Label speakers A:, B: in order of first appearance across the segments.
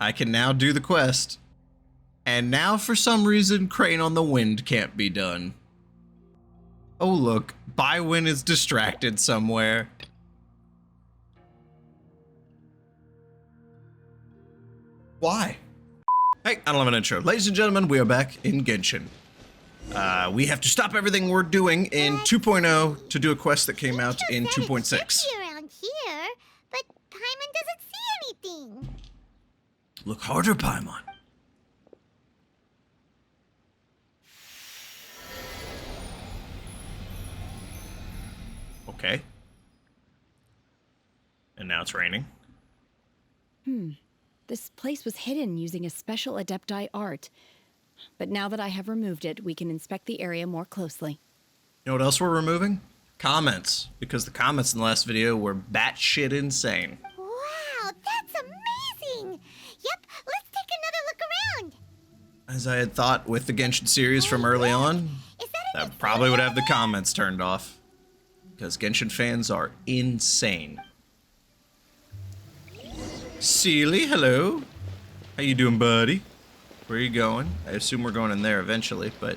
A: I can now do the quest. And now for some reason, Crane on the Wind can't be done. Oh look, Bywin is distracted somewhere. Why? Hey, I don't have an intro. Ladies and gentlemen, we are back in Genshin. We have to stop everything we're doing in 2.0 to do a quest that came out in 2.6.
B: Around here, but Paimon doesn't see anything.
A: Look harder, Paimon. Okay. And now it's raining.
C: This place was hidden using a special Adepti art. But now that I have removed it, we can inspect the area more closely.
A: You know what else we're removing? Comments. Because the comments in the last video were batshit insane.
B: Wow, that's amazing! Yep, let's take another look around.
A: As I had thought with the Genshin series from early on,
B: Is that
A: that probably would have the comments turned off. Because Genshin fans are insane. Seely, hello. How you doing, buddy? Where are you going? I assume we're going in there eventually, but...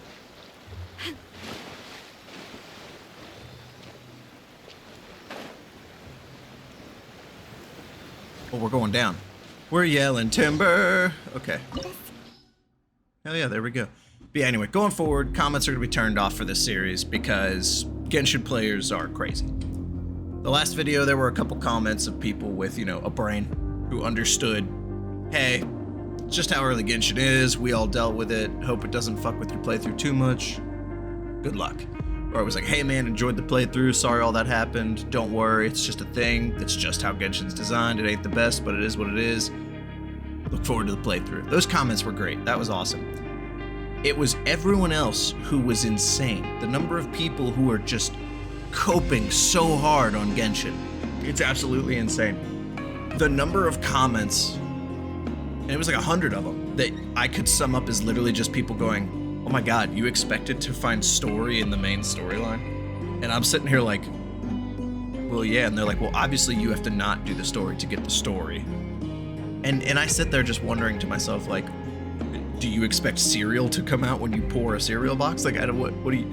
A: Oh, we're going down. We're yelling timber. Okay. Hell yeah, there we go. But yeah, anyway, going forward, comments are going to be turned off for this series because Genshin players are crazy. The last video, there were a couple comments of people with, you know, a brain who understood, hey, it's just how early Genshin is. We all dealt with it. Hope it doesn't fuck with your playthrough too much. Good luck. Or it was like, hey man, enjoyed the playthrough. Sorry all that happened. Don't worry, it's just a thing. It's just how Genshin's designed. It ain't the best, but it is what it is. Look forward to the playthrough. Those comments were great. That was awesome. It was everyone else who was insane. The number of people who are just coping so hard on Genshin. It's absolutely insane. The number of comments, and it was like 100 of them, that I could sum up as literally just people going, oh my god, you expected to find story in the main storyline? And I'm sitting here like, well, yeah. And they're like, well, obviously you have to not do the story to get the story. And I sit there just wondering to myself, like, do you expect cereal to come out when you pour a cereal box? Like, what do you,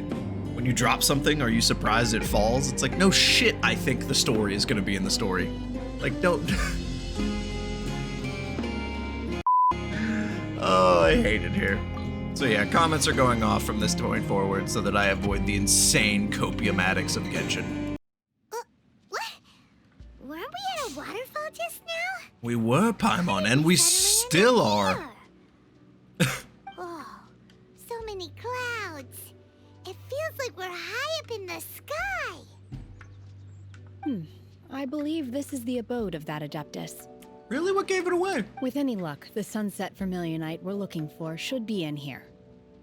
A: when you drop something, are you surprised it falls? It's like, no shit, I think the story is gonna be in the story. Like, don't. Oh, I hate it here. So yeah, comments are going off from this point forward so that I avoid the insane copiumatics of Genshin.
B: What? Weren't we at a waterfall just now?
A: We were, Paimon, and we still are.
B: Oh, so many clouds. It feels like we're high up in the sky.
C: I believe this is the abode of that Adeptus.
A: Really? What gave it away?
C: With any luck, the sunset Vermilionite we're looking for should be in here.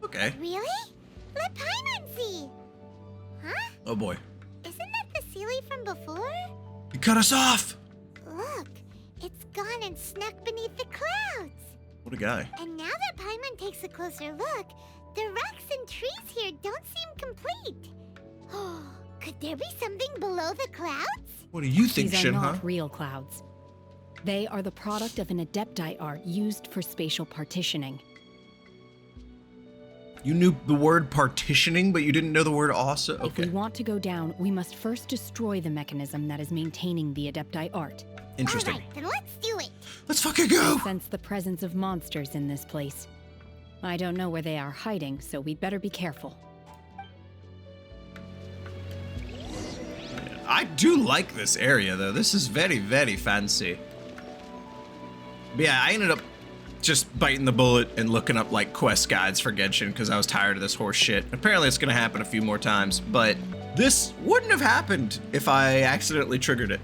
A: Okay.
B: Really? Let Paimon see. Huh?
A: Oh boy.
B: Isn't that the Seely from before?
A: You cut us off!
B: Look, it's gone and snuck beneath the clouds.
A: What a guy.
B: And now that Paimon takes a closer look, the rocks and trees here don't seem complete. Oh, could there be something below the clouds?
A: What do you think,
C: These are
A: Shenhe?
C: not real clouds. They are the product of an Adepti art used for spatial partitioning.
A: You knew the word partitioning, but you didn't know the word also?
C: If we
A: Okay.
C: want to go down, we must first destroy the mechanism that is maintaining the Adepti art.
A: Interesting.
B: All right, then let's do it.
A: Let's fucking go!
C: I sense the presence of monsters in this place. I don't know where they are hiding, so we'd better be careful.
A: I do like this area, though. This is very, very fancy. But yeah, I ended up just biting the bullet and looking up, like, quest guides for Genshin because I was tired of this horse shit. Apparently it's gonna happen a few more times, but this wouldn't have happened if I accidentally triggered it.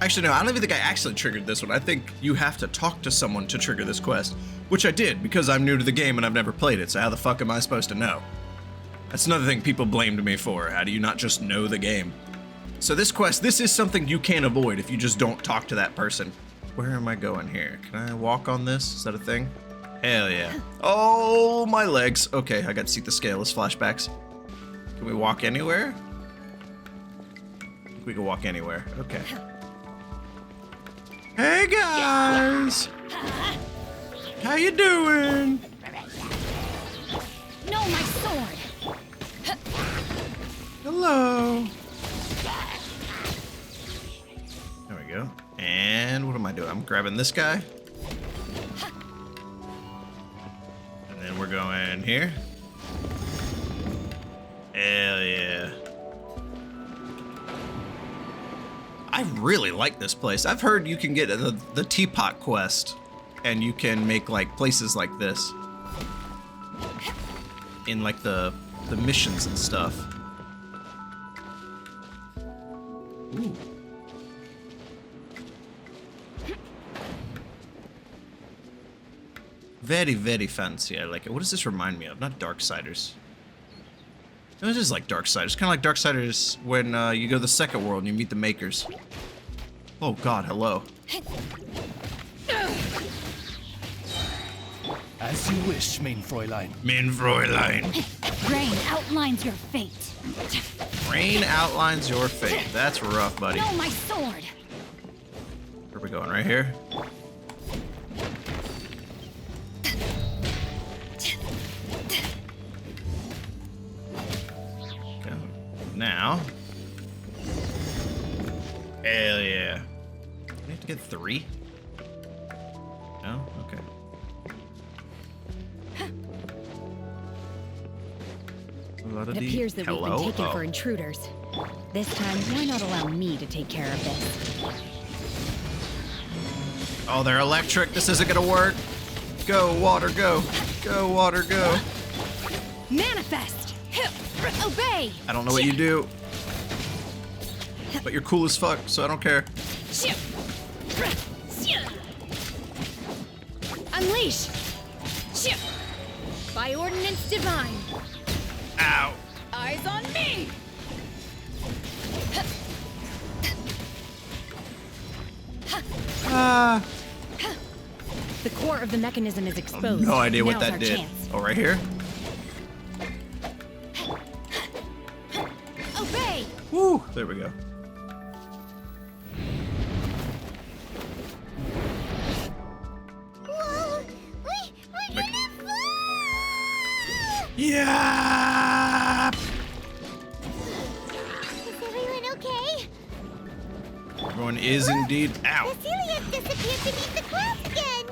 A: Actually, no, I don't even think I actually triggered this one. I think you have to talk to someone to trigger this quest, which I did because I'm new to the game and I've never played it, so how the fuck am I supposed to know? That's another thing people blamed me for. How do you not just know the game? So this quest, this is something you can't avoid if you just don't talk to that person. Where am I going here? Can I walk on this? Is that a thing? Hell yeah. Oh, my legs. Okay, I got to see the scaleless flashbacks. Can we walk anywhere? I think we can walk anywhere. Okay. Hey, guys! How you doing?
C: No, my sword!
A: Hello. There we go. And what am I doing? I'm grabbing this guy. And then we're going here. Hell yeah. I really like this place. I've heard you can get the teapot quest and you can make like places like this in like the missions and stuff. Ooh. Very, very fancy. I like it. What does this remind me of? Not Darksiders. No, it is like Darksiders. Kind of like Darksiders when you go to the second world and you meet the makers. Oh god, hello.
D: As you wish, mein Fräulein.
A: Mein Fräulein.
C: Rain outlines your fate.
A: Rain outlines your fate. That's rough, buddy.
C: No, my sword!
A: Where are we going? Right here? Go. Now. Hell yeah. Do we have to get 3? No? Okay.
C: It appears that we've been taken for intruders. This time, why not allow me to take care of this?
A: Oh, they're electric. This isn't gonna work. Go, water, go. Go, water, go.
C: Manifest! Obey!
A: I don't know what you do. But you're cool as fuck, so I don't care.
C: Unleash! By ordinance divine!
A: Ow.
C: Eyes on me! The core of the mechanism is exposed.
A: No idea what
C: Now's
A: that
C: our
A: did.
C: chance.
A: Oh, right here?
C: Obey!
A: Woo! There we go.
B: Whoa! We're gonna fall!
A: Yeah!
B: Is everyone okay?
A: Everyone is indeed. Ow!
B: The celiac disappeared beneath the clouds again!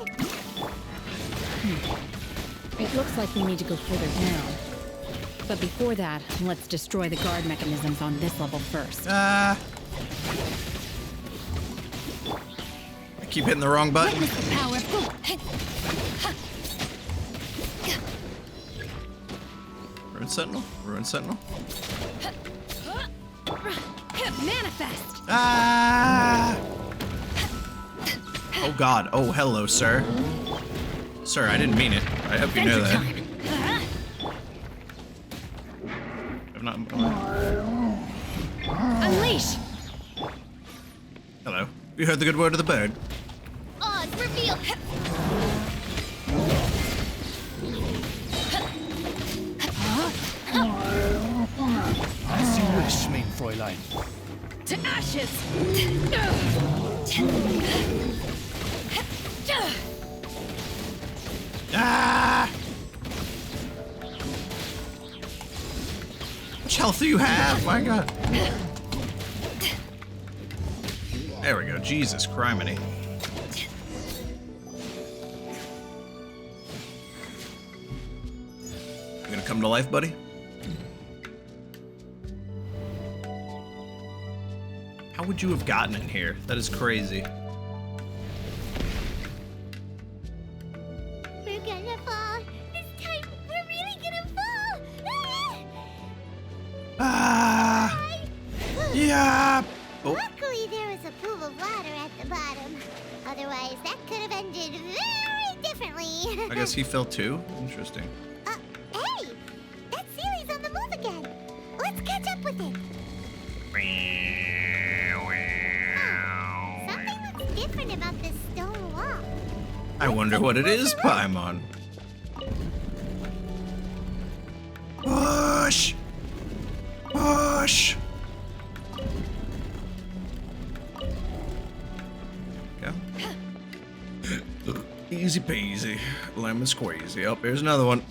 C: It looks like we need to go further down. But before that, let's destroy the guard mechanisms on this level first.
A: I keep hitting the wrong button.
C: Witness the power.
A: Ruin Sentinel? Ruin Sentinel?
C: Manifest!
A: Ah! Oh god. Oh, hello, sir. Sir, I didn't mean it. I hope you know that. I've not...
C: Unleash!
A: Hello. You heard the good word of the bird.
B: Oz, reveal!
D: As you wish, mein Fräulein.
C: To ashes!
A: Ah! How much health do you have? My god. There we go. Jesus criminy. You gonna come to life, buddy? How would you have gotten in here? That is crazy.
B: We're gonna fall! This time, we're really gonna fall!
A: Ah! Yeah! Oh,
B: Luckily, there was a pool of water at the bottom. Otherwise, that could have ended very differently.
A: I guess he fell too? Interesting.
B: Hey! That Sealy's on the move again. Let's catch up with it. Something looks different about this stone wall.
A: I wonder what it is, Paimon. Push! Push! Go. Easy peasy. Lemon squeezy. Oh, here's another one.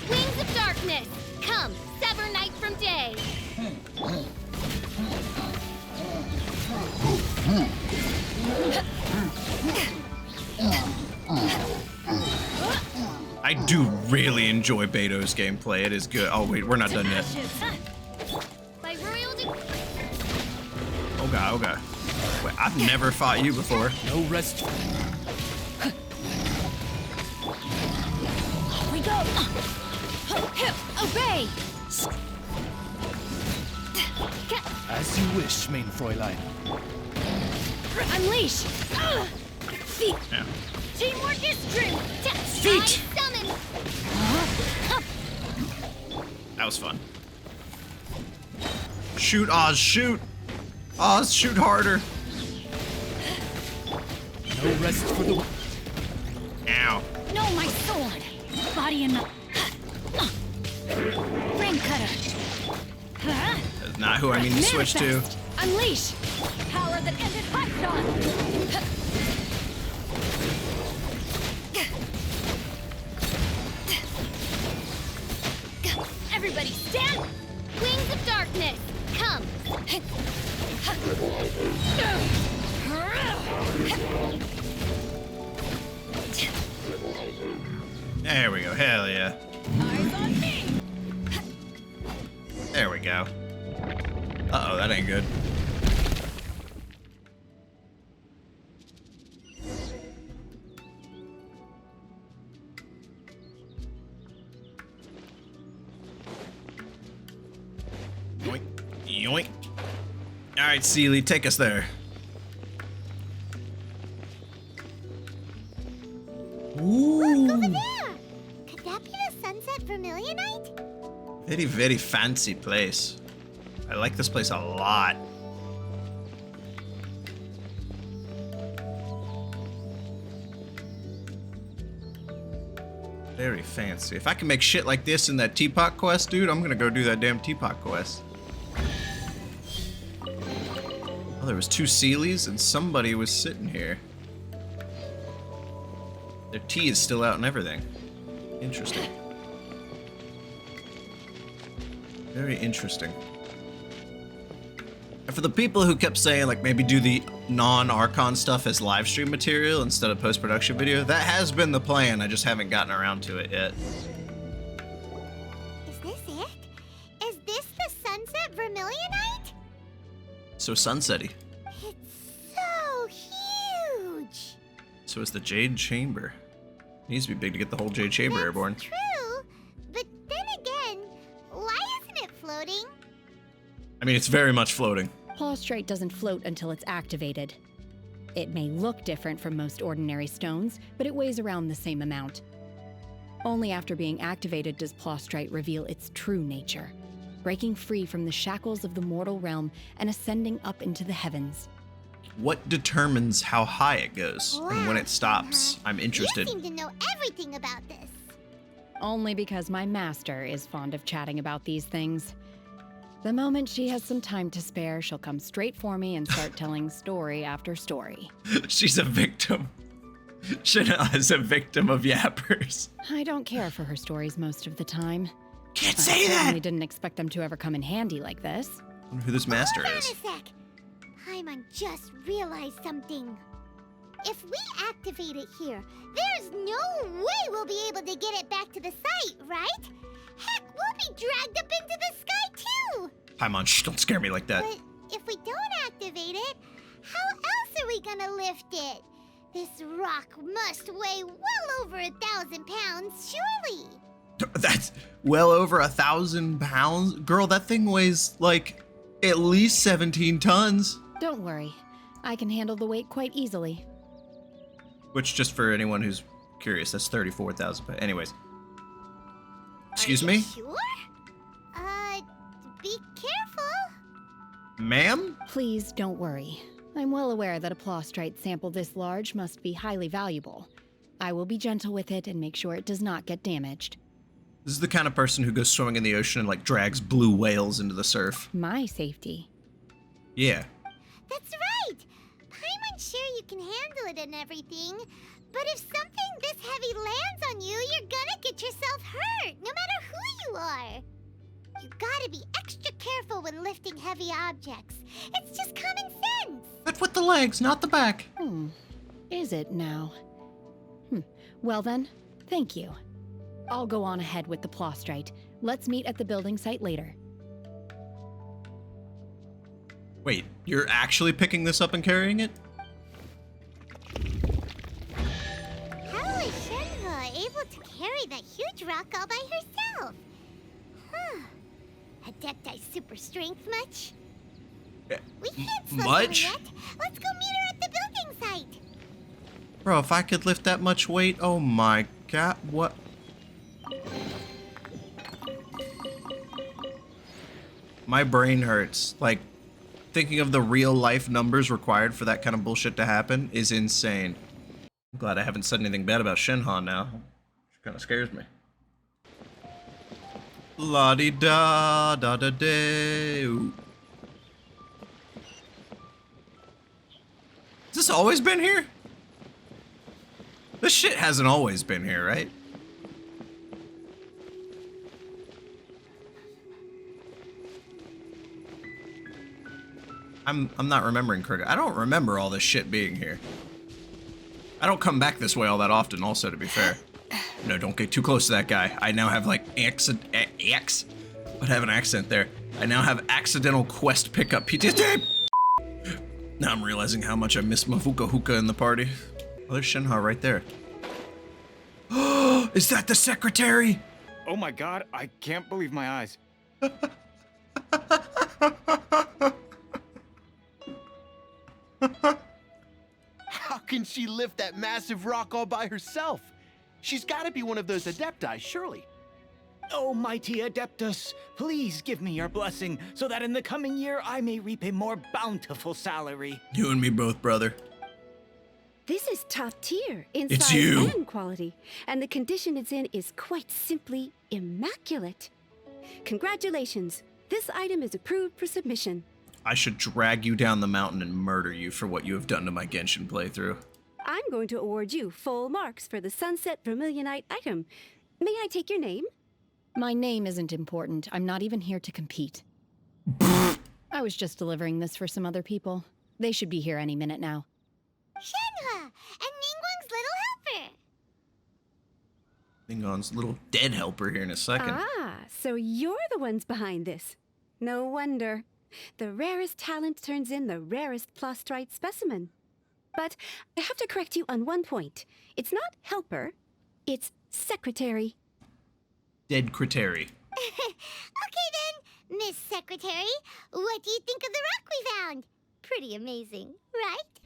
B: Wings of darkness, come, sever night from day.
A: I do really enjoy Beto's gameplay. It is good. Oh, wait, we're not done yet.
B: By royal
A: Oh, God, oh, God. Wait, I've never fought you before.
D: No rest.
C: We go! Obey!
D: As you wish, main Fräulein.
C: Unleash! Feet!
A: Yeah.
B: teamwork is true.
A: Feet.
B: I summon.
A: That was fun. Shoot, Oz, shoot! Oz, shoot harder!
D: No rest for the...
A: Ow.
C: No, my sword! Body in the... Ring cutter!
A: That's not who I mean to switch to.
C: Manifest. Unleash! Power that ended hot shot!
B: Everybody stand. Wings of darkness, come.
A: There we go, hell yeah.
C: Eyes on me!
A: There we go. Uh-oh, that ain't good. Yoink. Yoink. Alright, Sealy, take us there.
B: Look over there. Could that be the Sunset Vermilionite?
A: Very, very fancy place. I like this place a lot. Very fancy. If I can make shit like this in that teapot quest, dude, I'm gonna go do that damn teapot quest. Oh, there was 2 Sealies and somebody was sitting here. Their tea is still out and everything. Interesting. Very interesting. And for the people who kept saying, like, maybe do the non-Archon stuff as live stream material instead of post-production video, that has been the plan. I just haven't gotten around to it yet.
B: Is this it? Is this the Sunset Vermilionite?
A: So sunsetty.
B: It's so huge.
A: So is the Jade Chamber. Needs to be big to get the whole Jade Chamber airborne.
B: True, but then again, why isn't it floating?
A: I mean, it's very much floating.
C: Plaustrite doesn't float until it's activated. It may look different from most ordinary stones, but it weighs around the same amount. Only after being activated does Plaustrite reveal its true nature, breaking free from the shackles of the mortal realm and ascending up into the heavens.
A: What determines how high it goes and when it stops? I'm interested.
B: You seem to know everything about this.
C: Only because my master is fond of chatting about these things. The moment she has some time to spare, she'll come straight for me and start telling story after story.
A: She's a victim. Shenhe is a victim of yappers.
C: I don't care for her stories most of the time.
A: Can't
C: I
A: say
C: certainly
A: that!
C: didn't expect them to ever come in handy like this.
A: I wonder who this master
B: Hold on a
A: is.
B: sec. Paimon just realized something. If we activate it here, there's no way we'll be able to get it back to the site, right? Heck, we'll be dragged up into the sky too!
A: Paimon, shh, don't scare me like that.
B: But if we don't activate it, how else are we gonna lift it? This rock must weigh well over 1,000 pounds, surely!
A: That's well over 1,000 pounds? Girl, that thing weighs, like, at least 17 tons.
C: Don't worry. I can handle the weight quite easily.
A: Which, just for anyone who's curious, that's 34,000 pounds. Anyways. Excuse
B: Are you
A: me?
B: sure? Be careful.
A: Ma'am?
C: Please don't worry. I'm well aware that a plaustrite sample this large must be highly valuable. I will be gentle with it and make sure it does not get damaged.
A: This is the kind of person who goes swimming in the ocean and like drags blue whales into the surf.
C: My safety.
A: Yeah.
B: That's right! Paimon's sure you can handle it and everything, but if something this heavy lands on you, you're gonna get yourself hurt, no matter who you are. You gotta be extra careful when lifting heavy objects. It's just common sense.
A: But with the legs, not the back.
C: Is it now? Well then, thank you. I'll go on ahead with the plostrite. Let's meet at the building site later.
A: Wait, you're actually picking this up and carrying it?
B: How is Shenhe able to carry that huge rock all by herself? Huh. Adepti super strength much? We can't slow
A: Much?
B: her yet. Let's go meet her at the building site.
A: Bro, if I could lift that much weight, oh my god, what? My brain hurts. Like, thinking of the real life numbers required for that kind of bullshit to happen is insane. I'm glad I haven't said anything bad about Shenhe now. It kind of scares me. La-di-da, da-da-day. Has this always been here? This shit hasn't always been here, right? I'm not remembering correctly. I don't remember all this shit being here. I don't come back this way all that often, also, to be fair. No, don't get too close to that guy. I now have, like, I have an accent there. I now have accidental quest pickup PTSD. Now I'm realizing how much I miss Mavuka Hookah in the party. Oh, there's Shenhe right there. Oh, is that the secretary?
E: Oh my god, I can't believe my eyes.
F: How can she lift that massive rock all by herself? She's got to be one of those Adepti, surely.
D: Oh, mighty Adeptus, please give me your blessing so that in the coming year I may reap a more bountiful salary.
A: You and me both, brother.
G: This is top tier in
A: It's
G: size
A: you.
G: and quality, and the condition it's in is quite simply immaculate. Congratulations, this item is approved for submission.
A: I should drag you down the mountain and murder you for what you have done to my Genshin playthrough.
G: I'm going to award you full marks for the Sunset Vermilionite item. May I take your name?
C: My name isn't important. I'm not even here to compete. I was just delivering this for some other people. They should be here any minute now.
B: Shenhe and Ningguang's little helper.
A: Ningon's little dead helper here in a second.
G: Ah, so you're the ones behind this. No wonder. The rarest talent turns in the rarest plostrite specimen. But I have to correct you on one point. It's not helper, it's secretary.
A: Dead Criteri.
B: Okay then, Miss Secretary, what do you think of the rock we found? Pretty amazing, right?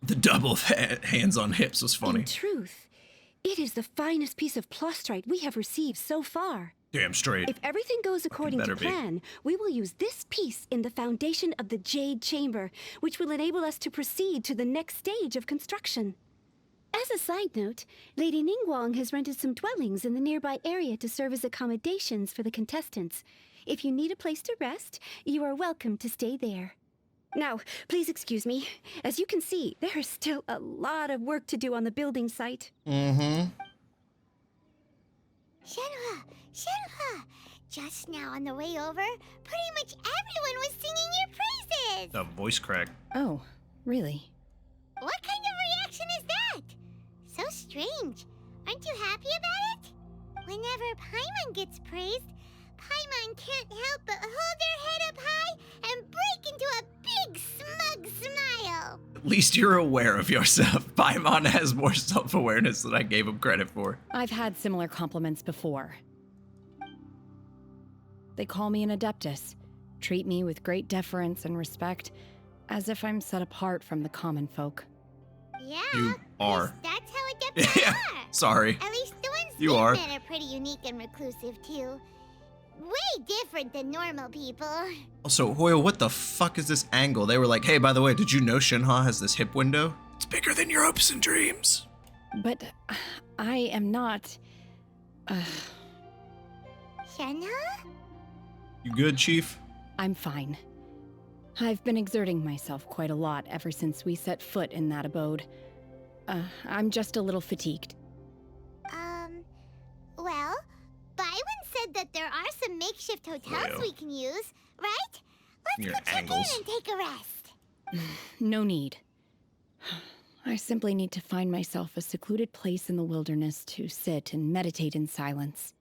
A: The double hands on hips was funny.
G: In truth, it is the finest piece of plostrite we have received so far.
A: Damn straight.
G: If everything goes according to
A: better be.
G: plan, we will use this piece in the foundation of the Jade Chamber, which will enable us to proceed to the next stage of construction. As a side note, Lady Ningguang has rented some dwellings in the nearby area to serve as accommodations for the contestants. If you need a place to rest, you are welcome to stay there. Now, please excuse me. As you can see, there is still a lot of work to do on the building site.
A: Mm-hmm.
B: Shenhe, Shenhe, just now on the way over, pretty much everyone was singing your praises.
A: The voice crack.
C: Oh, really?
B: What kind of reaction is that? So strange. Aren't you happy about it? Whenever Paimon gets praised, Paimon can't help but hold their head up high and break into a big smug smile.
A: At least you're aware of yourself. Paimon has more self-awareness than I gave him credit for.
C: I've had similar compliments before. They call me an adeptus, treat me with great deference and respect, as if I'm set apart from the common folk.
B: Yeah,
A: You are.
B: that's how Adepti
A: Yeah,
B: are.
A: sorry.
B: At least the ones
A: You
B: we've
A: are.
B: met are pretty unique and reclusive too. Way different than normal people.
A: Also, Hoyo, what the fuck is this angle? They were like, hey, by the way, did you know Shenhe has this hip window? It's bigger than your hopes and dreams.
C: But I am not...
B: Shenhe?
A: You good, Chief?
C: I'm fine. I've been exerting myself quite a lot ever since we set foot in that abode. I'm just a little fatigued.
B: Well, Byron said that there are some makeshift hotels
A: Well.
B: we can use, right? Let's
A: Your
B: go check
A: angles.
B: in and take a rest.
C: No need. I simply need to find myself a secluded place in the wilderness to sit and meditate in silence.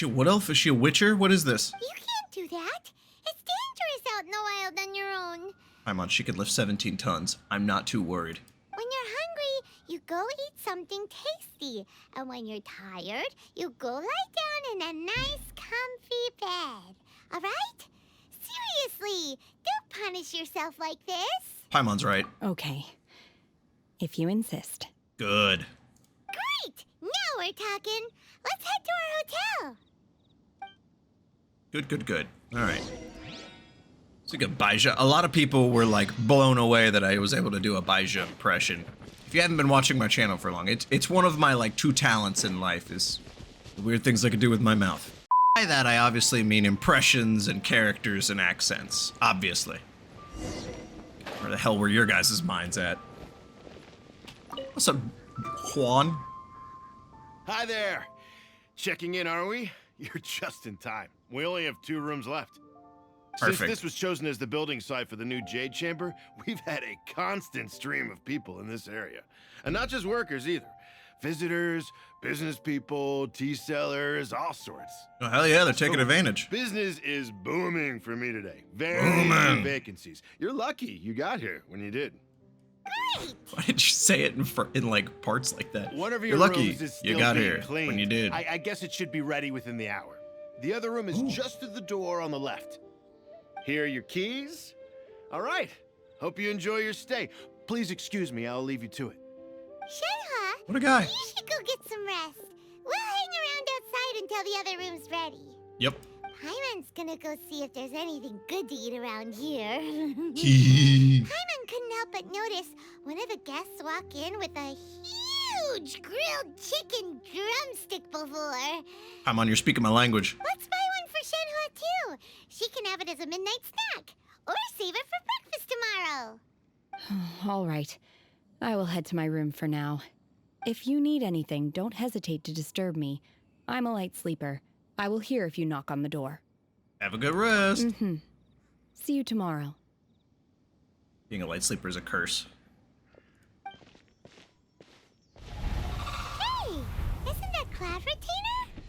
A: What elf? Is she a witcher? What is this?
B: You can't do that. It's dangerous out in the wild on your own.
A: I'm on. She could lift 17 tons. I'm not too worried.
B: When you're hungry, you go eat something tasty. And when you're tired, you go lie down in a nice, comfy bed. All right? Seriously, don't punish yourself like this.
A: Paimon's right.
C: Okay. If you insist.
A: Good.
B: Great! Now we're talking. Let's head to our hotel.
A: Good. All right. It's like a Baija. A lot of people were like blown away that I was able to do a Baija impression. If you haven't been watching my channel for long, it's one of my like 2 talents in life is the weird things I can do with my mouth. By that, I obviously mean impressions and characters and accents. Obviously. Where the hell were your guys' minds at? What's up, Juan?
F: Hi there. Checking in, are we? You're just in time. We only have 2 rooms left. Since
A: Perfect.
F: this was chosen as the building site for the new Jade Chamber, we've had a constant stream of people in this area. And not just workers either. Visitors, business people, tea sellers, all sorts.
A: Oh, hell yeah, they're taking advantage.
F: Business is booming for me today. Very
A: Booming.
F: few vacancies. You're lucky you got here when you did.
A: Why did you say it in like parts like that?
F: One of
A: You're
F: your
A: lucky
F: rooms is still
A: you got
F: being
A: here
F: cleaned.
A: when you did.
F: I guess it should be ready within the hour. The other room is just through the door on the left. Here are your keys. All right. Hope you enjoy your stay. Please excuse me. I'll leave you to it.
B: Shenhe,
A: What a guy.
B: you should go get some rest. We'll hang around outside until the other room's ready.
A: Yep.
B: Paimon's gonna go see if there's anything good to eat around here.
A: Hee.
B: Paimon couldn't help but notice one of the guests walk in with a huge grilled chicken drumstick before.
A: Paimon, you're speaking my language.
B: Let's buy one for Shenhe too. She can have it as a midnight snack. Or save it for breakfast tomorrow.
C: All right. I will head to my room for now. If you need anything, don't hesitate to disturb me. I'm a light sleeper. I will hear if you knock on the door.
A: Have a good rest.
C: See you tomorrow.
A: Being a light sleeper is a curse.
B: Hey, isn't that Cloud Retainer?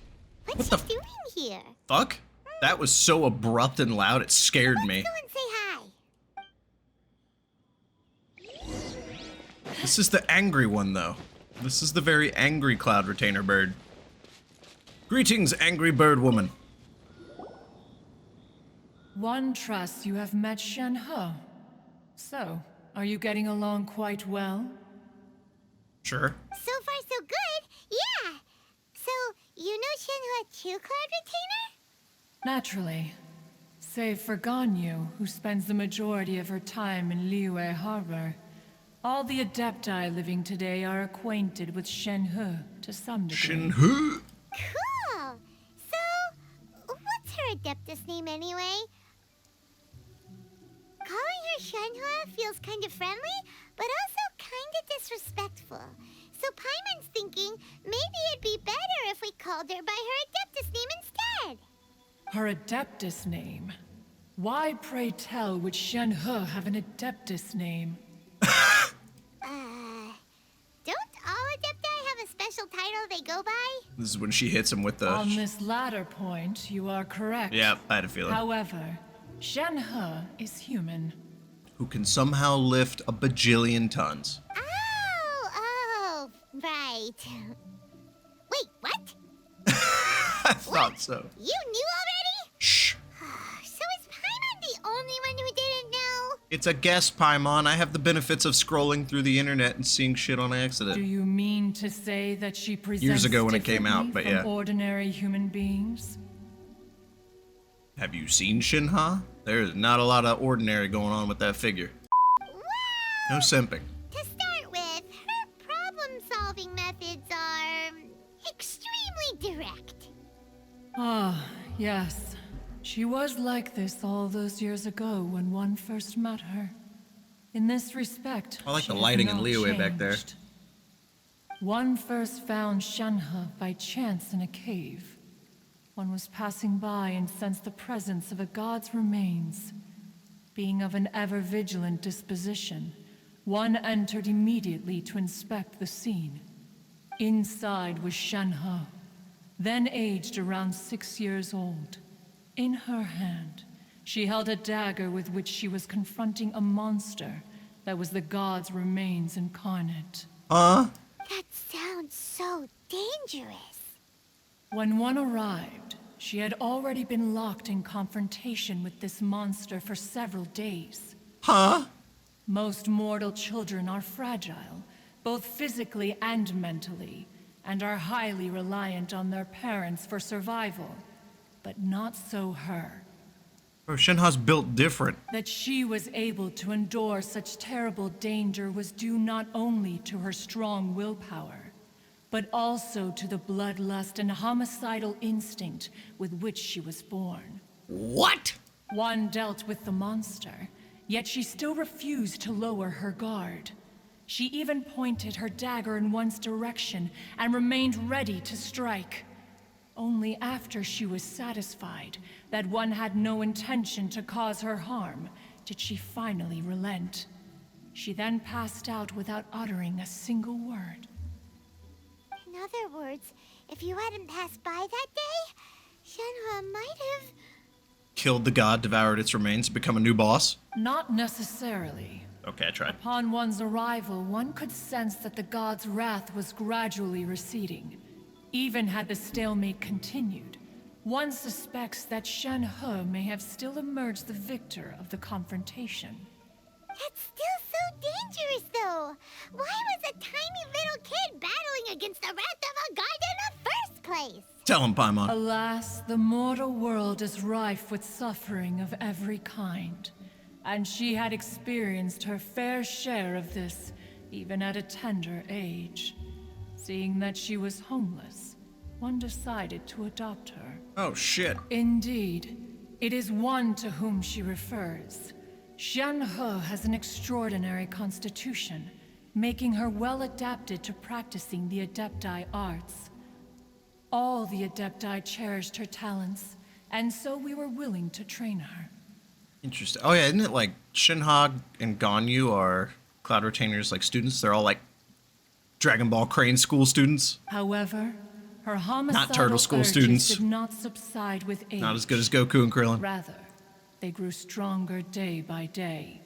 B: What's
A: What
B: she
A: the
B: doing here?
A: Fuck? That was so abrupt and loud, it scared me.
B: Go and say hi.
A: This is the angry one, though. This is the very angry Cloud Retainer bird. Greetings, angry bird woman.
H: One trusts you have met Shenhe. So, are you getting along quite well?
A: Sure.
B: So far, so good. Yeah. So, you know Shenhe too, Cloud Retainer?
H: Naturally. Save for Ganyu, who spends the majority of her time in Liyue Harbor. All the Adepti living today are acquainted with Shenhe to some degree.
A: Shenhe.
B: Cool. So, what's her Adeptus name anyway? Calling her Shenhe feels kind of friendly, but also kind of disrespectful. So Paimon's thinking maybe it'd be better if we called her by her Adeptus name instead.
H: Her Adeptus name? Why, pray tell, would Shenhe have an Adeptus name?
B: Don't all Adepti have a special title they go by?
A: This is when she hits him with the...
H: On this latter point, you are correct.
A: Yeah, I had a feeling.
H: However, Shenhe is human.
A: Who can somehow lift a bajillion tons.
B: Oh, right. Wait, what?
A: I thought so.
B: You knew already?
A: Shh.
B: So is Paimon the only one who didn't know?
A: It's a guess, Paimon. I have the benefits of scrolling through the internet and seeing shit on
H: Do
A: accident.
H: you mean to say that she presents
A: Years ago when it came out, but
H: differently from
A: yeah.
H: ordinary human beings?
A: Have you seen Shenhe? There's not a lot of ordinary going on with that figure. No simping.
B: To start with, her problem-solving methods are extremely direct.
H: Ah, yes. She was like this all those years ago when one first met her. In this respect,
A: I like
H: she
A: the
H: has
A: lighting and
H: not
A: leeway back there.
H: changed. One first found Shenhe by chance in a cave. One was passing by and sensed the presence of a god's remains. Being of an ever-vigilant disposition, one entered immediately to inspect the scene. Inside was Shenhe, then aged around 6 years old. In her hand, she held a dagger with which she was confronting a monster that was the god's remains incarnate.
B: That sounds so dangerous.
H: When one arrived, she had already been locked in confrontation with this monster for several days.
A: Huh?
H: Most mortal children are fragile, both physically and mentally, and are highly reliant on their parents for survival. But not so her.
A: Bro, Shenhe's built different.
H: That she was able to endure such terrible danger was due not only to her strong willpower, but also to the bloodlust and homicidal instinct with which she was born.
A: What?
H: One dealt with the monster, yet she still refused to lower her guard. She even pointed her dagger in one's direction and remained ready to strike. Only after she was satisfied that one had no intention to cause her harm did she finally relent. She then passed out without uttering a single word.
B: In other words, if you hadn't passed by that day, Shenhe might have...
A: Killed the god, devoured its remains, become a new boss?
H: Not necessarily.
A: Okay, I tried.
H: Upon one's arrival, one could sense that the god's wrath was gradually receding. Even had the stalemate continued, one suspects that Shenhe may have still emerged the victor of the confrontation.
B: That's still so dangerous, though. Why was a tiny little kid battling against the wrath of a god in the first place?
A: Tell him, Paimon.
H: Alas, the mortal world is rife with suffering of every kind, and she had experienced her fair share of this, even at a tender age. Seeing that she was homeless, one decided to adopt her.
A: Oh, shit.
H: Indeed, it is one to whom she refers. Shenhe has an extraordinary constitution, making her well adapted to practicing the Adepti arts. All the Adepti cherished her talents, and so we were willing to train her.
A: Interesting. Oh, yeah, isn't it like Shenhe and Ganyu are Cloud Retainers, like students? They're all like Dragon Ball Crane school students?
H: However, her homicidal
A: Turtle School
H: urges
A: students.
H: did not subside with age.
A: Not as good as Goku and Krillin.
H: Rather, they grew stronger day by day.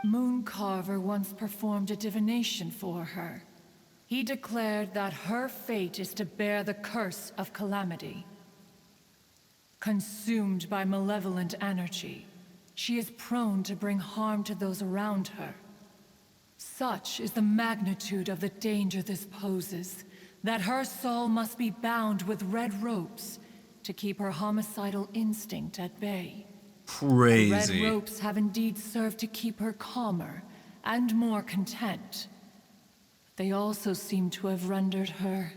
H: Mooncarver once performed a divination for her. He declared that her fate is to bear the curse of calamity. Consumed by malevolent energy, she is prone to bring harm to those around her. Such is the magnitude of the danger this poses, that her soul must be bound with red ropes to keep her homicidal instinct at bay.
A: Crazy.
H: The red ropes have indeed served to keep her calmer and more content. They also seem to have rendered her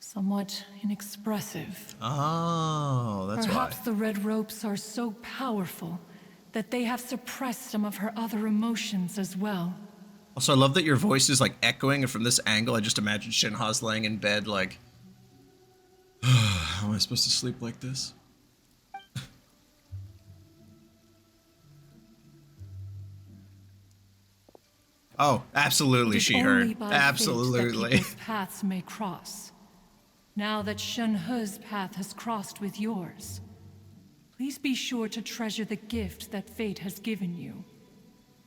H: somewhat inexpressive.
A: Oh, that's
H: Perhaps
A: why.
H: the red ropes are so powerful that they have suppressed some of her other emotions as well.
A: Also, I love that your voice is like echoing, and from this angle, I just imagine Shenhe's laying in bed like, how am I supposed to sleep like this? Oh, absolutely,
H: It is
A: she
H: only
A: heard.
H: by fate that
A: Absolutely.
H: people's paths may cross. Now that Shenhe's path has crossed with yours, please be sure to treasure the gift that fate has given you,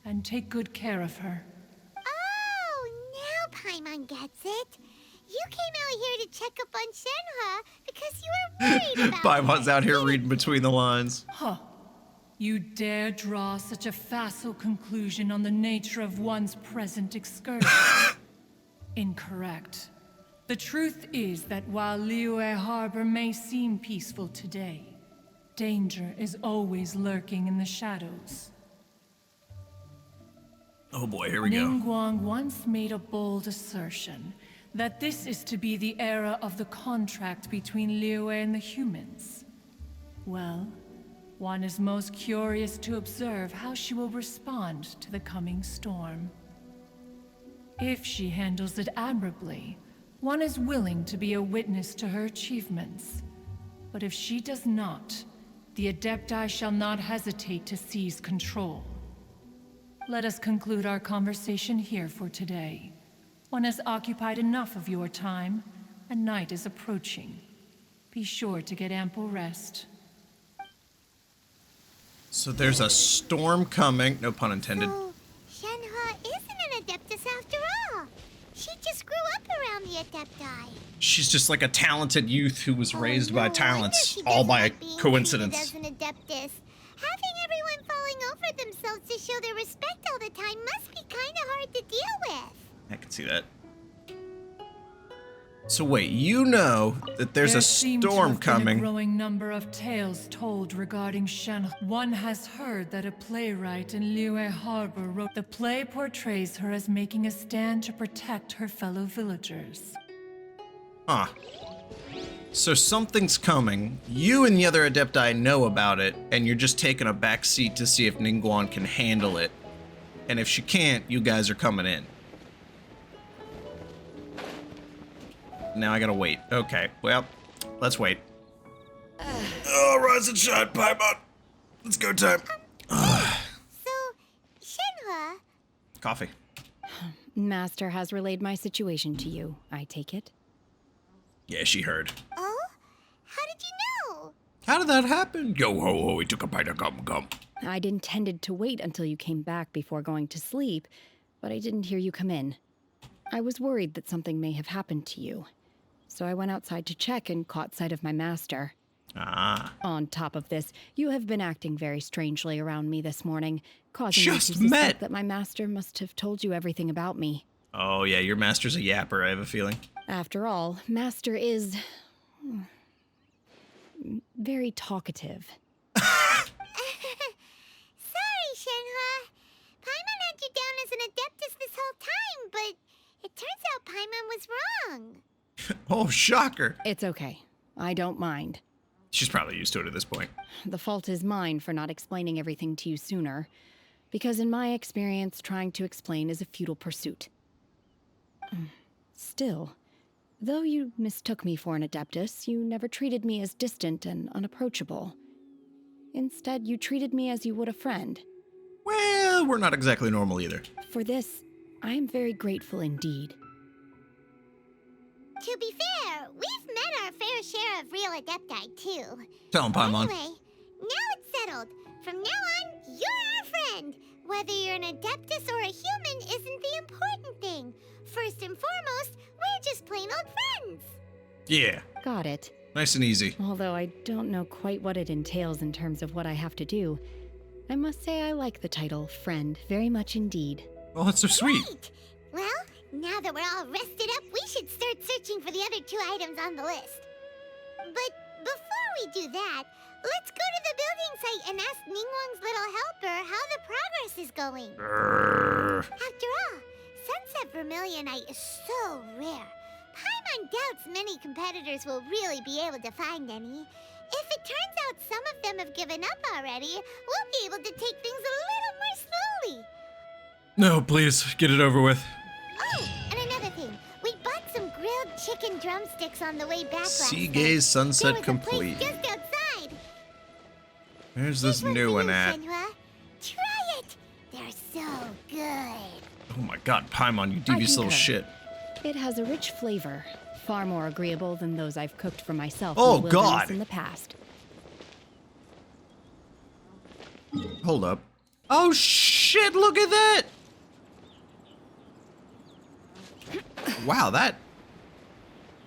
H: and take good care of her.
B: Oh, now Paimon gets it. You came out here to check up on Shenhe because you were worried about
A: Paimon's
B: her.
A: out here reading between the lines.
H: Huh. You dare draw such a facile conclusion on the nature of one's present excursion? Incorrect. The truth is that while Liyue Harbor may seem peaceful today, danger is always lurking in the shadows.
A: Oh boy, here we go.
H: Ningguang once made a bold assertion that this is to be the era of the contract between Liyue and the humans. Well, one is most curious to observe how she will respond to the coming storm. If she handles it admirably, one is willing to be a witness to her achievements. But if she does not, the Adepti shall not hesitate to seize control. Let us conclude our conversation here for today. One has occupied enough of your time, and night is approaching. Be sure to get ample rest.
A: So there's a storm coming. No pun intended.
B: So, Shenhe isn't an Adeptus after all. She just grew up around the Adepti.
A: She's just like a talented youth who was raised
B: Oh,
A: by
B: no
A: talents,
B: wonder she
A: all
B: doesn't
A: by
B: like being
A: coincidence.
B: treated as an Adeptus. Having everyone falling over themselves to show their respect all the time must be kind of hard to deal with.
A: I can see that. So wait, you know that there's a
H: seem to
A: storm
H: have been
A: coming.
H: a growing number of tales told regarding Shenhe. One has heard that a playwright in Liyue Harbor wrote the play portrays her as making a stand to protect her fellow villagers.
A: Huh. So something's coming. You and the other Adepti know about it, and you're just taking a back seat to see if Ningguang can handle it. And if she can't, you guys are coming in. Now I gotta wait. Okay, well, let's wait. Oh, rise and shine, Paimon. Let's go time.
B: So, Shenhe,
A: Coffee.
C: Master has relayed my situation to you, I take it.
A: Yeah, she heard.
B: oh? How did you know?
A: How did that happen? Yo ho ho, he took a bite of gum.
C: I'd intended to wait until you came back before going to sleep, but I didn't hear you come in. I was worried that something may have happened to you, so I went outside to check and caught sight of my master.
A: Ah.
C: On top of this, you have been acting very strangely around me this morning, causing me to
A: Just
C: suspect
A: met.
C: that my master must have told you everything about me.
A: Oh yeah, your master's a yapper, I have a feeling.
C: After all, Master is very talkative.
B: Sorry, Shenhe. Paimon had you down as an Adeptus this whole time, but it turns out Paimon was wrong.
A: Oh, shocker.
C: It's okay. I don't mind.
A: She's probably used to it at this point.
C: The fault is mine for not explaining everything to you sooner, because in my experience, trying to explain is a futile pursuit. Still, though you mistook me for an Adeptus, you never treated me as distant and unapproachable. Instead, you treated me as you would a friend.
A: Well, we're not exactly normal either.
C: For this, I am very grateful indeed.
B: To be fair, we've met our fair share of real Adepti, too.
A: Tell him, Paimon.
B: Anyway, now it's settled. From now on, you're our friend. Whether you're an Adeptus or a human isn't the important thing. First and foremost, we're just plain old friends.
A: Yeah,
C: Got it.
A: nice and easy.
C: Although I don't know quite what it entails in terms of what I have to do, I must say I like the title Friend very much indeed.
A: Oh, that's so sweet.
B: Great. Well, now that we're all rested up, we should start searching for the other 2 items on the list. But before we do that, let's go to the building site and ask Ningguang's little helper how the progress is going. After all, Sunset Vermilionite is so rare. Paimon doubts many competitors will really be able to find any. If it turns out some of them have given up already, we'll be able to take things a little more slowly.
A: No, please, get it over with.
B: Oh, and another thing. We bought some grilled chicken drumsticks on the way back last
A: Sea
B: night.
A: Gaze Sunset
B: There was
A: complete.
B: a place just outside.
A: There's this
B: Here's
A: new
B: for
A: one
B: you,
A: at.
B: Shenhe. Try it. They're so good.
A: Oh my god, Paimon, you
C: I
A: devious little
C: concur.
A: shit.
C: It has a rich flavor, far more agreeable than those I've cooked for myself
A: Oh,
C: in the wilderness
A: God.
C: in the past.
A: Hold up. Oh shit, look at that! Wow, that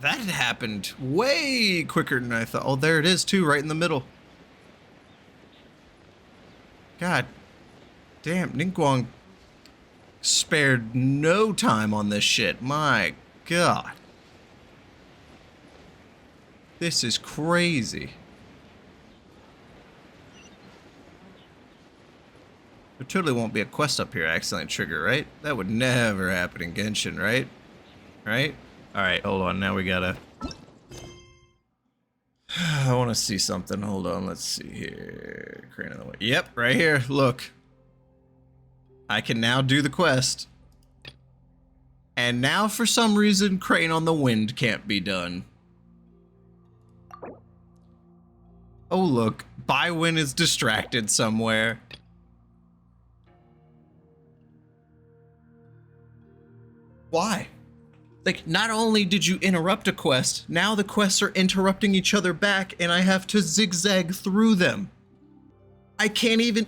A: happened way quicker than I thought. Oh, there it is too, right in the middle. God damn, Ningguang spared no time on this shit. My god. This is crazy. There totally won't be a quest up here I accidentally trigger, right? That would never happen in Genshin, right? Right? Alright, hold on. Now we gotta... I want to see something. Hold on. Let's see here. Crane on the way. Yep, right here. Look. I can now do the quest. And now, for some reason, Crane on the Wind can't be done. Oh, look. Bywin is distracted somewhere. Why? Like, not only did you interrupt a quest, now the quests are interrupting each other back, and I have to zigzag through them. I can't even...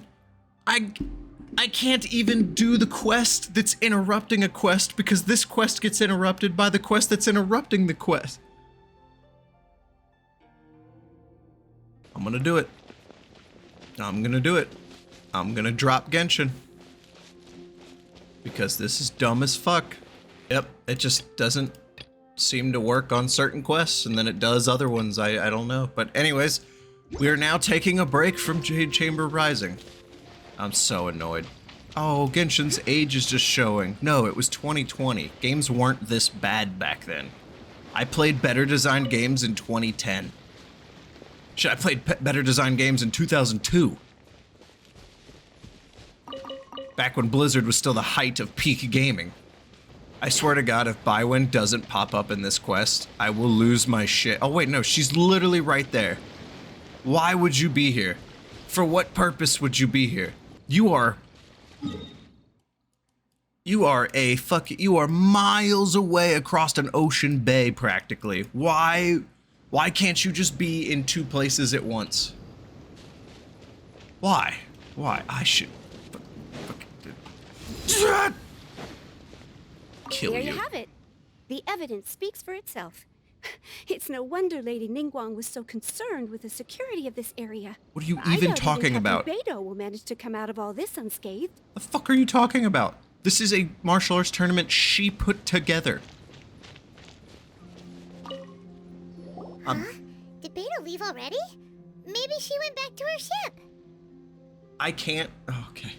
A: I can't even do the quest that's interrupting a quest because this quest gets interrupted by the quest that's interrupting the quest. I'm gonna do it. I'm gonna do it. I'm gonna drop Genshin. Because this is dumb as fuck. Yep, it just doesn't seem to work on certain quests, and then it does other ones. I don't know. But anyways, we are now taking a break from Jade Chamber Rising. I'm so annoyed. Oh, Genshin's age is just showing. No, it was 2020. Games weren't this bad back then. I played better designed games in 2010. Shit, I played better designed games in 2002. Back when Blizzard was still the height of peak gaming. I swear to God, if Bywin doesn't pop up in this quest, I will lose my shit. Oh wait, no, she's literally right there. Why would you be here? For what purpose would you be here? You are miles away across an ocean bay, practically. Why can't you just be in two places at once? Why? I should... Kill
G: There
A: you.
G: you have it. The evidence speaks for itself. It's no wonder Lady Ningguang was so concerned with the security of this area.
A: What are you even talking about?
G: Captain Beidou will manage to come out of all this unscathed.
A: The fuck are you talking about? This is a martial arts tournament she put together.
B: Did Beidou leave already? Maybe she went back to her ship.
A: I can't... Okay.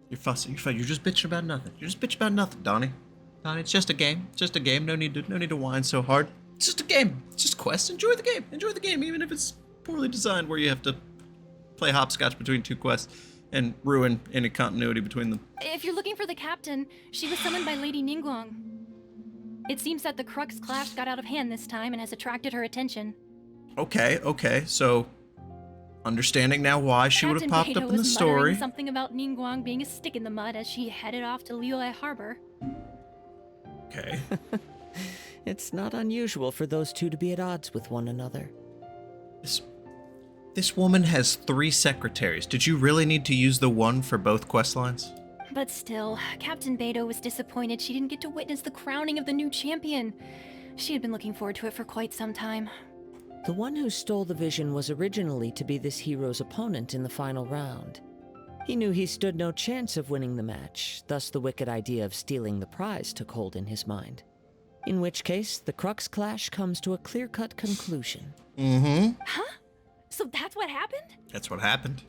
A: You're fussing. You're fine. You're just bitching about nothing. You're just bitching about nothing, Donnie. Donnie, it's just a game. It's just a game. No need to whine so hard. It's just a game. It's just quests. Enjoy the game. Enjoy the game, even if it's poorly designed, where you have to play hopscotch between two quests and ruin any continuity between them.
I: If you're looking for the captain, she was summoned by Lady Ningguang. It seems that the Crux Clash got out of hand this time and has attracted her attention.
A: Okay. So, understanding now why she would have popped
I: Captain
A: up
I: Beidou
A: in the
I: was
A: story.
I: muttering something about Ningguang being a stick in the mud as she headed off to Liyue Harbor.
A: Okay.
J: It's not unusual for those two to be at odds with one another.
A: This woman has 3 secretaries. Did you really need to use the one for both quest lines?
I: But still, Captain Beidou was disappointed she didn't get to witness the crowning of the new champion. She had been looking forward to it for quite some time.
J: The one who stole the vision was originally to be this hero's opponent in the final round. He knew he stood no chance of winning the match, thus the wicked idea of stealing the prize took hold in his mind. In which case, the Crux Clash comes to a clear-cut conclusion.
A: Mm-hmm.
I: Huh? So that's what happened?
A: That's what happened.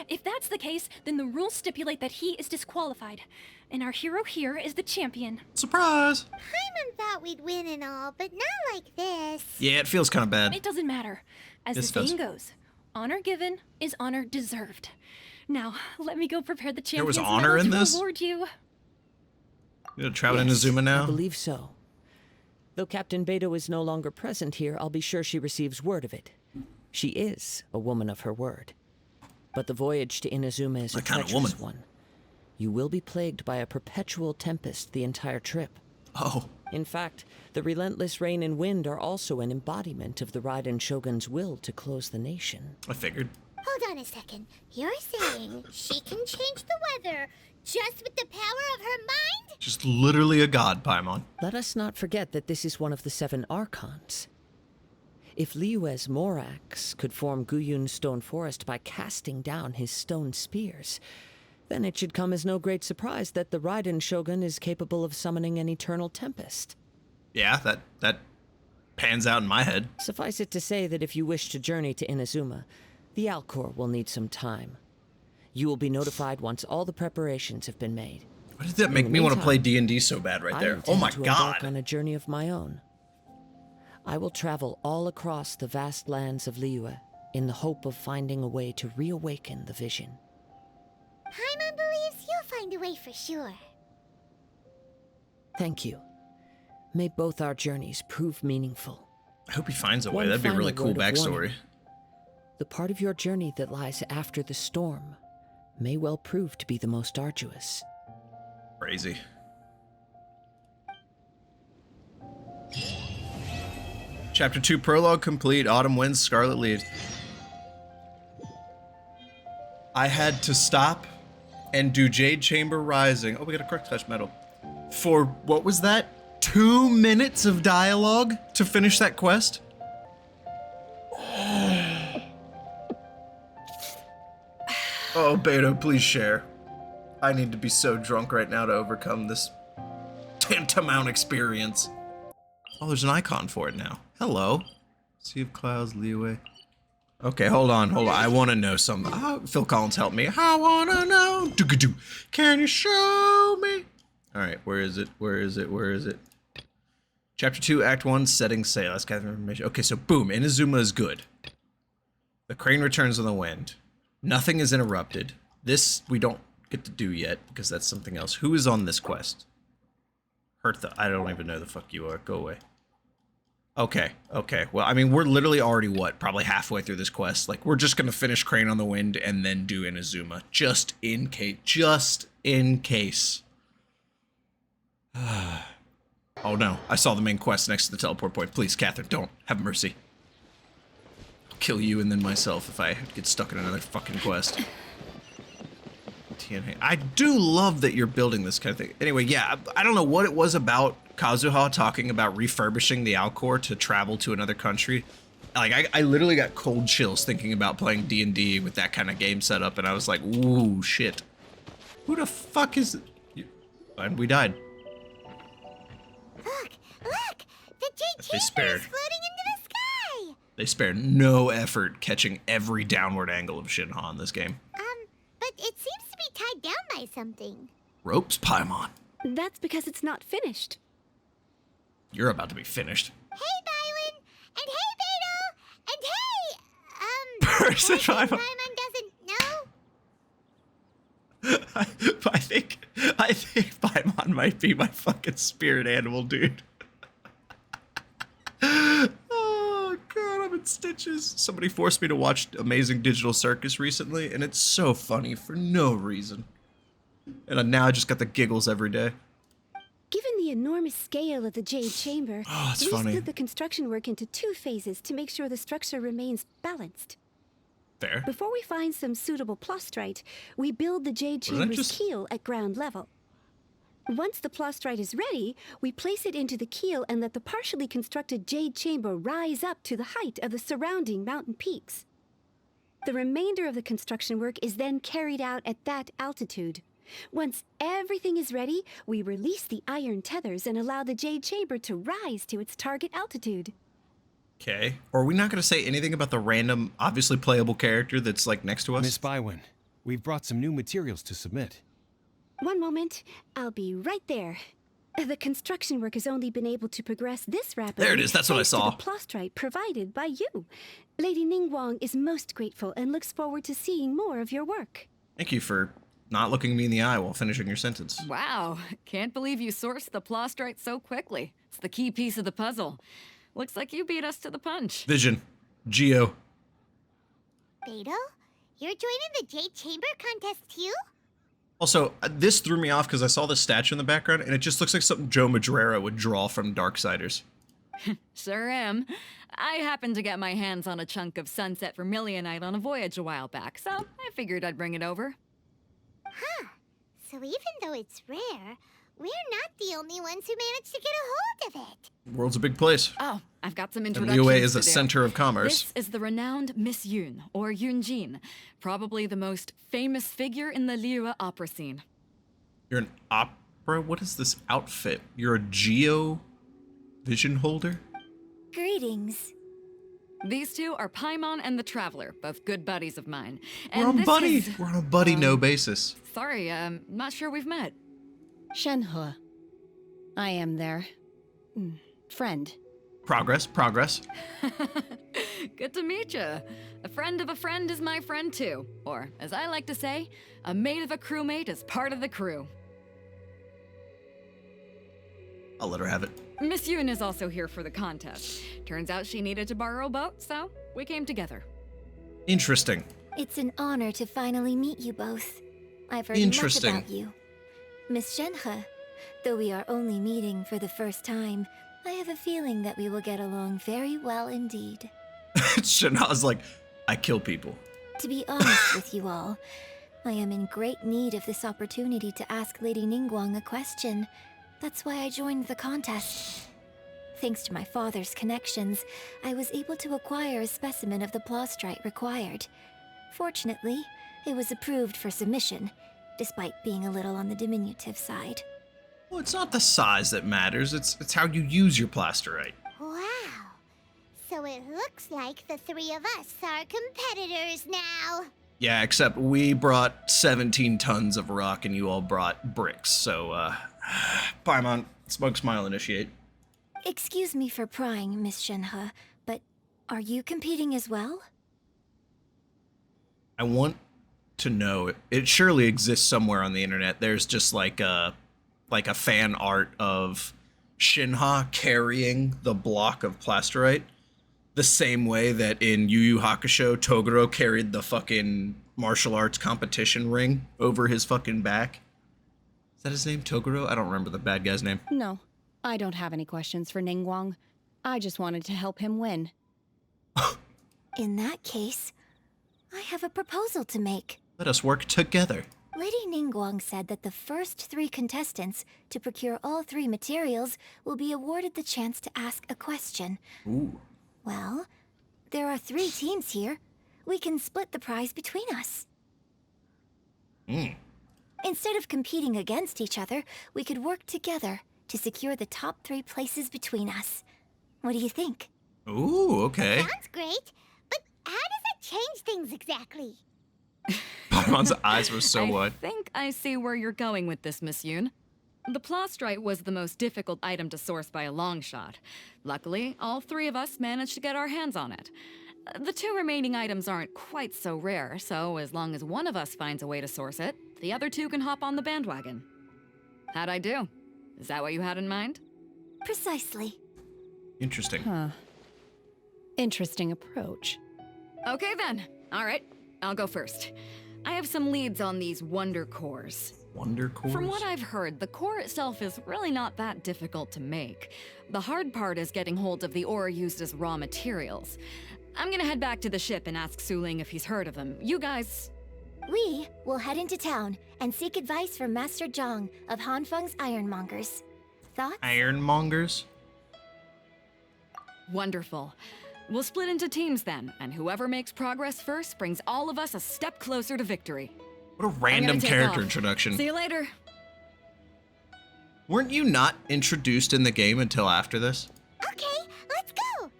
I: If that's the case, then the rules stipulate that he is disqualified. And our hero here is the champion.
A: Surprise!
B: Paimon thought we'd win and all, but not like this.
A: Yeah, it feels kind of bad.
I: It doesn't matter. As
A: Yes,
I: the
A: it does.
I: saying goes, honor given is honor deserved. Now, let me go prepare the
A: There was
I: champion's
A: honor
I: medal
A: in
I: to
A: this?
I: reward you.
A: You gonna travel to
J: Yes,
A: Inazuma now?
J: I believe so. Though Captain Beidou is no longer present here, I'll be sure she receives word of it. She is a woman of her word. But the voyage to Inazuma is a
A: What kind of
J: treacherous
A: woman?
J: one. You will be plagued by a perpetual tempest the entire trip.
A: Oh.
J: In fact, the relentless rain and wind are also an embodiment of the Raiden Shogun's will to close the nation.
A: I figured.
B: Hold on a second. You're saying she can change the weather just with the power of her mind?
A: Just literally a god, Paimon.
J: Let us not forget that this is one of the 7 Archons. If Liyue's Morax could form Guyun's stone forest by casting down his stone spears, then it should come as no great surprise that the Raiden Shogun is capable of summoning an eternal tempest.
A: Yeah, that pans out in my head.
J: Suffice it to say that if you wish to journey to Inazuma, the Alcor will need some time. You will be notified once all the preparations have been made.
A: Why did that make me want to play D&D so bad right there? Oh my
J: to
A: god.
J: embark on a journey of my own. I will travel all across the vast lands of Liyue in the hope of finding a way to reawaken the vision.
B: Paimon believes you'll find a way for sure.
J: Thank you. May both our journeys prove meaningful.
A: I hope he finds a way.
J: One
A: That'd be a really
J: final
A: cool
J: word of
A: backstory.
J: warning. The part of your journey that lies after the storm may well prove to be the most arduous.
A: Crazy. Chapter 2 Prologue complete. Autumn winds, Scarlet Leaves. I had to stop and do Jade Chamber Rising. Oh, we got a Quick Touch medal. For, what was that? 2 minutes of dialogue to finish that quest? Oh, Beto, please share. I need to be so drunk right now to overcome this tantamount experience. Oh, there's an icon for it now. Hello. Sea of Clouds, Liyue. Okay, hold on. I want to know something. Oh, Phil Collins, help me. I want to know. Do-ga-do. Can you show me? All right, where is it? Chapter 2, Act 1, Setting Sail. That's kind of information. Okay, so boom, Inazuma is good. The crane returns on the wind. Nothing is interrupted. This we don't get to do yet because that's something else. Who is on this quest? Hertha. I don't even know the fuck you are. Go away. Okay. Well, I mean, we're literally already, probably halfway through this quest. Like, we're just gonna finish Crane on the Wind and then do Inazuma. Just in case. Oh no, I saw the main quest next to the teleport point. Please, Catherine, don't. Have mercy. I'll kill you and then myself if I get stuck in another fucking quest. I do love that you're building this kind of thing. Anyway, yeah, I don't know what it was about Kazuha talking about refurbishing the Alcor to travel to another country. Like, I literally got cold chills thinking about playing D&D with that kind of game setup, and I was like, ooh, shit. Who the fuck is it? And we died.
B: Look! The Jade Chamber is floating into the sky!
A: They spared no effort catching every downward angle of Shenhe in this game.
B: But it seems to be tied down by something.
A: Ropes, Paimon.
G: That's because it's not finished.
A: You're about to be finished.
B: Hey, Byron! And hey, Beto! And hey,
A: Person Paimon.
B: Paimon doesn't know?
A: I think Paimon might be my fucking spirit animal, dude. Oh god, I'm in stitches. Somebody forced me to watch Amazing Digital Circus recently, and it's so funny for no reason. And now I just got the giggles every day.
G: Given the enormous scale of the Jade Chamber,
A: it's
G: we
A: funny.
G: split the construction work into 2 phases to make sure the structure remains balanced.
A: Fair.
G: Before we find some suitable plastrite, we build the Jade Chamber's keel at ground level. Once the plastrite is ready, we place it into the keel and let the partially constructed Jade Chamber rise up to the height of the surrounding mountain peaks. The remainder of the construction work is then carried out at that altitude. Once everything is ready, we release the iron tethers and allow the Jade Chamber to rise to its target altitude.
A: Okay. Are we not going to say anything about the random, obviously playable character that's, like, next to us?
K: Miss Bywin, we've brought some new materials to submit.
G: One moment. I'll be right there. The construction work has only been able to progress this rapidly.
A: There it is. That's what I saw.
G: Thanks to the plastrite provided by you. Lady Ningguang is most grateful and looks forward to seeing more of your work.
A: Thank you for not looking me in the eye while finishing your sentence.
L: Wow. Can't believe you sourced the plastrite so quickly. It's the key piece of the puzzle. Looks like you beat us to the punch.
A: Vision. Geo.
B: Beto, you're joining the Jade Chamber contest too?
A: Also, this threw me off because I saw the statue in the background, and it just looks like something Joe Madureira would draw from Darksiders.
L: Sure am. I happened to get my hands on a chunk of sunset vermilionite on a voyage a while back, so I figured I'd bring it over.
B: Huh. So even though it's rare, we're not the only ones who managed to get a hold of it.
A: World's a big place.
L: Oh, I've got some
A: And
L: introductions
A: Liyue is
L: to
A: a
L: do.
A: center of commerce.
L: This is the renowned Miss Yun, or Yunjin, probably the most famous figure in the Liyue opera scene.
A: You're an opera? What is this outfit? You're a Geo vision holder?
B: Greetings.
L: These two are Paimon and the Traveler, both good buddies of mine.
A: We're on a buddy no basis.
L: Sorry, not sure we've met.
C: Shenhe. I am their friend.
A: Progress.
L: Good to meet you. A friend of a friend is my friend too. Or, as I like to say, a mate of a crewmate is part of the crew.
A: I'll let her have it.
L: Miss Yoon is also here for the contest. Turns out she needed to borrow a boat, so we came together.
A: Interesting.
B: It's an honor to finally meet you both. I've heard much about you. Miss Shenhe, though we are only meeting for the first time, I have a feeling that we will get along very well indeed.
A: Shenhe's like, I kill people.
B: To be honest with you all, I am in great need of this opportunity to ask Lady Ningguang a question. That's why I joined the contest. Thanks to my father's connections, I was able to acquire a specimen of the plaustrite required. Fortunately, it was approved for submission, despite being a little on the diminutive side.
A: Well, it's not the size that matters, it's how you use your plasterite.
B: Wow. So it looks like the three of us are competitors now.
A: Yeah, except we brought 17 tons of rock and you all brought bricks, so, Paimon, Smoke Smile initiate.
B: Excuse me for prying, Miss Shenhe, but are you competing as well?
A: I want to know, it surely exists somewhere on the internet. There's just like a fan art of Shenhe carrying the block of plasterite, the same way that in Yu Yu Hakusho, Toguro carried the fucking martial arts competition ring over his fucking back. Is that his name, Toguro? I don't remember the bad guy's name.
C: No, I don't have any questions for Ningguang. I just wanted to help him win.
B: In that case, I have a proposal to make.
A: Let us work together.
B: Lady Ningguang said that the first 3 contestants to procure all 3 materials will be awarded the chance to ask a question.
A: Ooh.
B: Well, there are 3 teams here. We can split the prize between us. Instead of competing against each other, we could work together to secure the top 3 places between us. What do you think?
A: Ooh, okay.
B: Sounds great, but how does it change things exactly?
A: Paimon's eyes were so
L: I
A: wide.
L: think I see where you're going with this, Miss Yoon. The plaustrite was the most difficult item to source by a long shot. Luckily, all 3 of us managed to get our hands on it. The 2 remaining items aren't quite so rare, so as long as one of us finds a way to source it, the other 2 can hop on the bandwagon. How'd I do? Is that what you had in mind?
B: Precisely.
A: Interesting.
C: Huh. Interesting approach.
L: Okay then. All right, I'll go first. I have some leads on these wonder cores.
A: Wonder cores?
L: From what I've heard, the core itself is really not that difficult to make. The hard part is getting hold of the ore used as raw materials. I'm gonna head back to the ship and ask Su Ling if he's heard of them. You guys...
B: We will head into town and seek advice from Master Zhang of Hanfeng's Ironmongers. Thoughts?
A: Ironmongers?
L: Wonderful. We'll split into teams then, and whoever makes progress first brings all of us a step closer to victory.
A: What a random
L: take
A: character
L: off.
A: introduction.
L: See you later.
A: Weren't you not introduced in the game until after this?
B: Okay, let's go!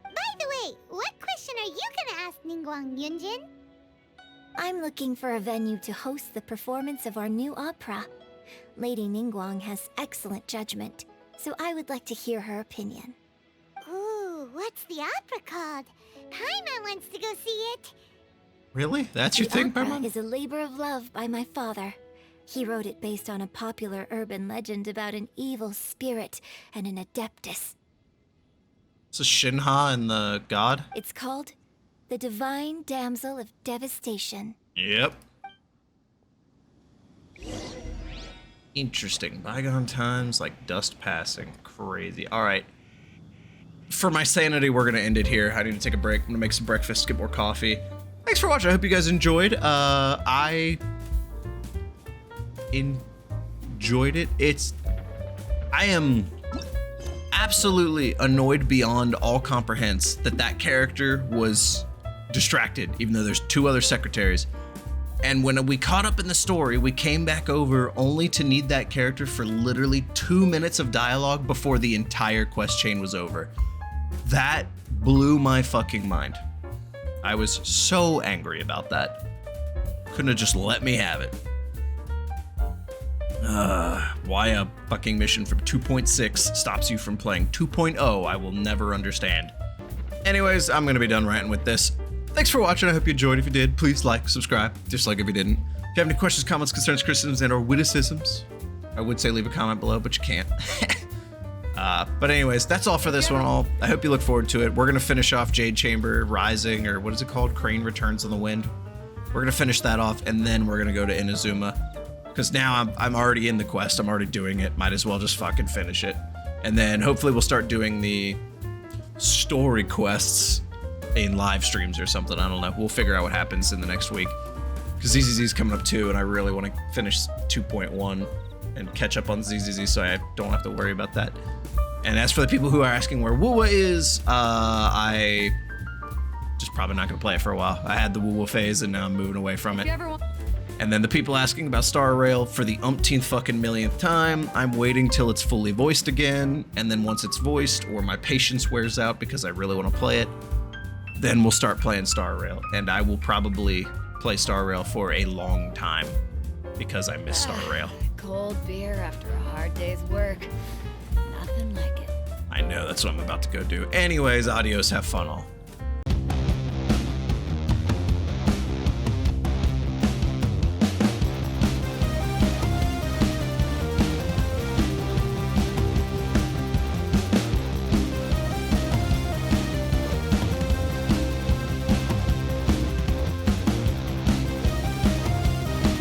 B: By the way, what question are you gonna ask Ningguang Yunjin? I'm looking for a venue to host the performance of our new opera. Lady Ningguang has excellent judgment, so I would like to hear her opinion. Ooh, what's the opera called? Paimon wants to go see it.
A: Really? That's your thing,
B: The opera
A: Paimon?
B: is a labor of love by my father. He wrote it based on a popular urban legend about an evil spirit and an adeptus.
A: So Shenhe and the god?
B: It's called The Divine Damsel of Devastation.
A: Yep. Interesting. Bygone times, like dust passing. Crazy. All right. For my sanity, we're going to end it here. I need to take a break. I'm going to make some breakfast, get more coffee. Thanks for watching. I hope you guys enjoyed. I enjoyed it. I am absolutely annoyed beyond all comprehense that character was distracted, even though there's 2 other secretaries. And when we caught up in the story, we came back over only to need that character for literally 2 minutes of dialogue before the entire quest chain was over. That blew my fucking mind. I was so angry about that. Couldn't have just let me have it. Why a fucking mission from 2.6 stops you from playing 2.0, I will never understand. Anyways, I'm gonna be done ranting with this. Thanks for watching. I hope you enjoyed. If you did, please like, subscribe, dislike if you didn't. If you have any questions, comments, concerns, criticisms, and/or witticisms, I would say leave a comment below, but you can't. But anyways, that's all for this one. I hope you look forward to it. We're gonna finish off Jade Chamber Rising, or what is it called? Crane Returns on the Wind. We're gonna finish that off, and then we're gonna go to Inazuma. Because now I'm already in the quest. I'm already doing it. Might as well just fucking finish it. And then hopefully we'll start doing the story quests in live streams or something. I don't know. We'll figure out what happens in the next week. Because ZZZ's coming up too, and I really want to finish 2.1 and catch up on ZZZ so I don't have to worry about that. And as for the people who are asking where Wuwa is, I just probably not going to play it for a while. I had the Wuwa phase and now I'm moving away from it. And then the people asking about Star Rail for the umpteenth fucking millionth time, I'm waiting till it's fully voiced again, and then once it's voiced, or my patience wears out because I really want to play it, then we'll start playing Star Rail. And I will probably play Star Rail for a long time, because I miss Star Rail.
L: Cold beer after a hard day's work. Nothing like it.
A: I know, that's what I'm about to go do. Anyways, adios, have fun all.